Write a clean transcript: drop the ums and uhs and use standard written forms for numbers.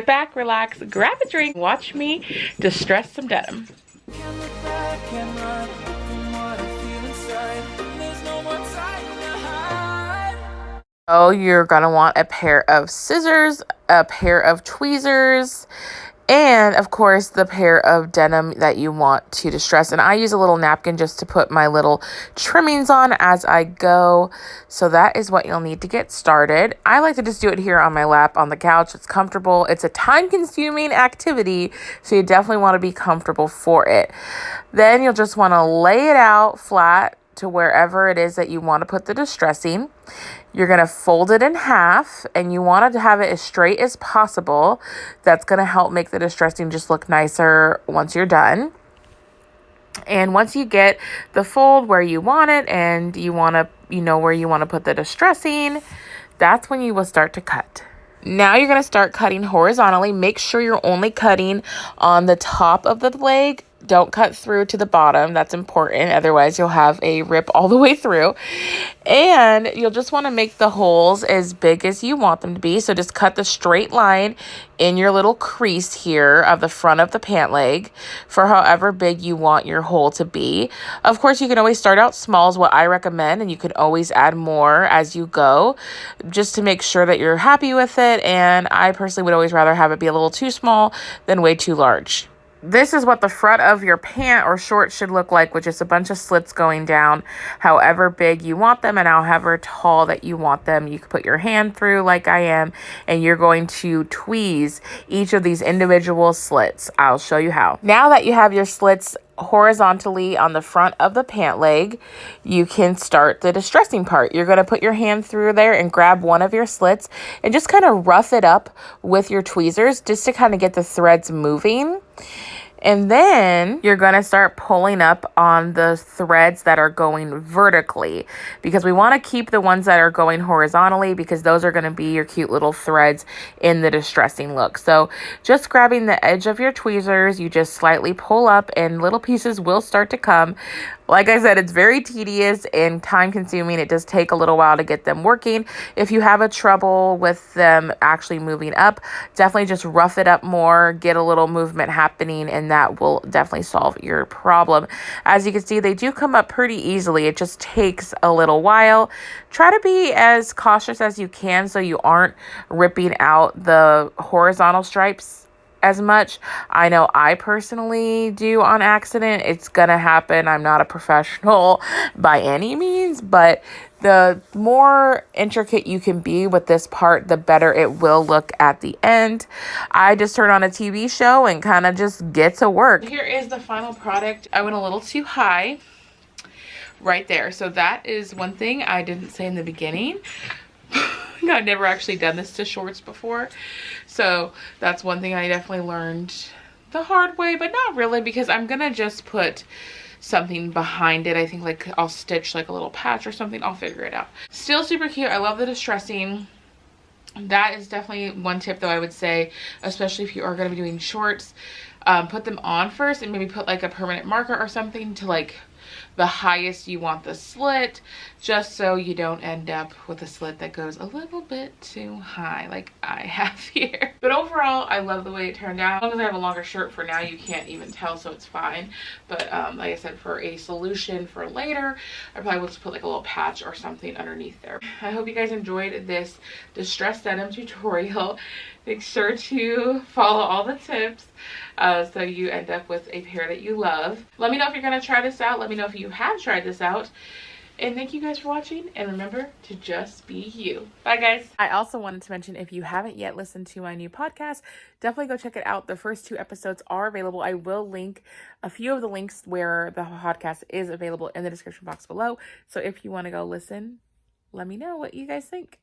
Sit back, relax, grab a drink, watch me distress some denim. Oh, you're gonna want a pair of scissors, a pair of tweezers, and of course the pair of denim that you want to distress. And I use a little napkin just to put my little trimmings on as I go. So that is what you'll need to get started. I like to just do it here on my lap on the couch. It's comfortable. It's a time-consuming activity, so you definitely want to be comfortable for it. Then you'll just want to lay it out flat to wherever it is that you want to put the distressing. You're going to fold it in half, and you want to have it as straight as possible. That's going to help make the distressing just look nicer once you're done. And once you get the fold where you want it and you want to, where you want to put the distressing, that's when you will start to cut. Now you're going to start cutting horizontally. Make sure you're only cutting on the top of the leg. Don't cut through to the bottom. That's important. Otherwise, you'll have a rip all the way through. And you'll just want to make the holes as big as you want them to be. So just cut the straight line in your little crease here of the front of the pant leg for however big you want your hole to be. Of course, you can always start out small is what I recommend, and you can always add more as you go just to make sure that you're happy with it. And I personally would always rather have it be a little too small than way too large. This is what the front of your pant or shorts should look like, with just a bunch of slits going down however big you want them and however tall that you want them. You can put your hand through like I am, and you're going to tweeze each of these individual slits. I'll show you how. Now that you have your slits horizontally on the front of the pant leg, you can start the distressing part. You're going to put your hand through there and grab one of your slits and just kind of rough it up with your tweezers just to kind of get the threads moving. And then you're going to start pulling up on the threads that are going vertically, because we want to keep the ones that are going horizontally, because those are going to be your cute little threads in the distressing look. So just grabbing the edge of your tweezers, you just slightly pull up and little pieces will start to come. Like I said, it's very tedious and time consuming. It does take a little while to get them working. If you have a trouble with them actually moving up, definitely just rough it up more, get a little movement happening, and that will definitely solve your problem. As you can see, they do come up pretty easily. It just takes a little while. Try to be as cautious as you can so you aren't ripping out the horizontal stripes as much. I know I personally do on accident. It's gonna happen. I'm not a professional by any means, but the more intricate you can be with this part, the better it will look at the end. I just turned on a TV show and kind of just get to work. Here is the final product. I went a little too high right there. So that is one thing I didn't say in the beginning. I've never actually done this to shorts before. So that's one thing I definitely learned the hard way, but not really, because I'm going to just put something behind it. I think like I'll stitch like a little patch or something. I'll figure it out. Still super cute. I love the distressing. That is definitely one tip though, I would say, especially if you are going to be doing shorts, put them on first and maybe put like a permanent marker or something to like the highest you want the slit, just so you don't end up with a slit that goes a little bit too high like I have here. But overall, I love the way it turned out. As long as I have a longer shirt for now, you can't even tell, so it's fine. But like I said, for a solution for later, I probably will just put like a little patch or something underneath there. I hope you guys enjoyed this distressed denim tutorial. Make sure to follow all the tips so you end up with a pair that you love. Let me know if you're going to try this out. Let me know if you have tried this out. And thank you guys for watching. And remember to just be you. Bye, guys. I also wanted to mention, if you haven't yet listened to my new podcast, definitely go check it out. The first 2 episodes are available. I will link a few of the links where the podcast is available in the description box below. So if you want to go listen, let me know what you guys think.